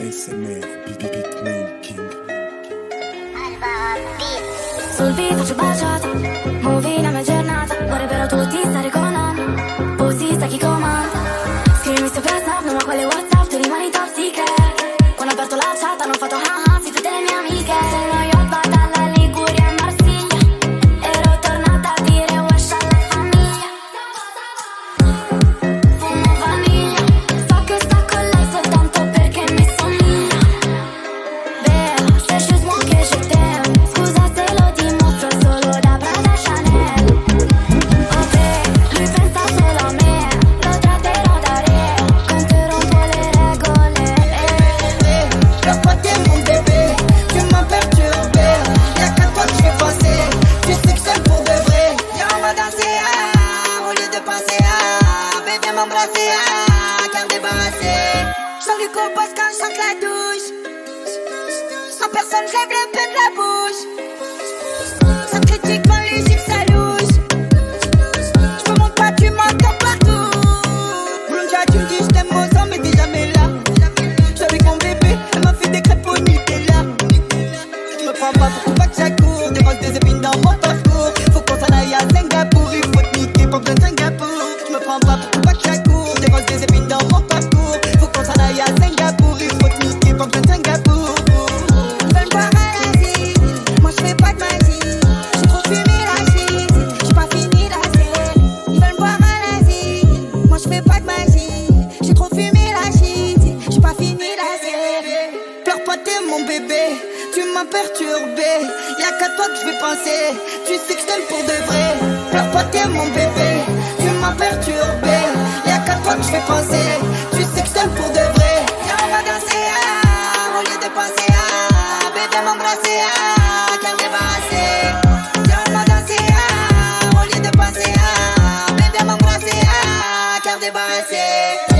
ASMR, beatmaking. Sul beat faccio baciata, muovi la mia giornata. Vorrebbero tutti stare con Anna, posti sta chi comanda. Scrivimi sopra Snap, ma quale WhatsApp, tu rimani top secret. Quando ho aperto la chat hanno fatto ah, sì, tutte le mie amiche. Sono io dalla Liguria a Marsiglia, ero tornata a dire wesh alla famiglia. Fumo vaniglia, so che sta con lei soltanto perché mi somiglia. Beh, c'est juste moi che je t'aime. Scusa se lo dimostro solo da Prada Chanel. Oh beh, lui pensa solo a me, lo tratterò da re, conterò un po' le regole. Leur pote est mon bébé, tu m'as perturbé. Y'a qu'à toi que je fais passer, tu sais que c'est pour de vrai. Viens on va danser au lieu de penser bébé viens m'embrasser car débarrassé. J'sors du coup parce quand je chante la douche, en personne je lève le peu de la bouche. Ça critique quand les chiffres ça louche. J'me montre pas, tu m'entends partout. Blondia tu me dis je t'aime aux hommes mais t'es jamais là. J'avais mon bébé, elle m'a fait des crêpes au Nutella. J'me prends pas pour pas que j'accours, des roses, des épines dans mon parcours. Faut qu'on s'en aille à Singapour, il faut te niquer pour besoin de Singapour. J'me prends pas pour pas que j'accours, des roses, des épines dans mon parcours. Faut qu'on s'en aille à Singapour, il faut te niquer pour besoin de Singapour. Ils veulent boire à la vie, moi j'fais pas de magie. J'ai trop fumé la shit, j'ai pas fini la scène. Ils veulent boire à la vie, moi j'fais pas de magie. J'ai trop fumé la shit, j'ai pas fini la scène. Pleure pas t'es mon bébé, tu m'as perturbé. Y'a qu'à toi que je vais penser, tu sais que je t'aime pour de vrai. Pleure pas t'es mon bébé, tu m'as perturbé. Y'a qu'à toi que je vais penser, tu sais que je t'aime pour de vrai. Viens on va danser au lieu de penser bébé viens m'embrasser car débarrassé. Viens on va danser au lieu de penser bébé viens m'embrasser car débarrassé.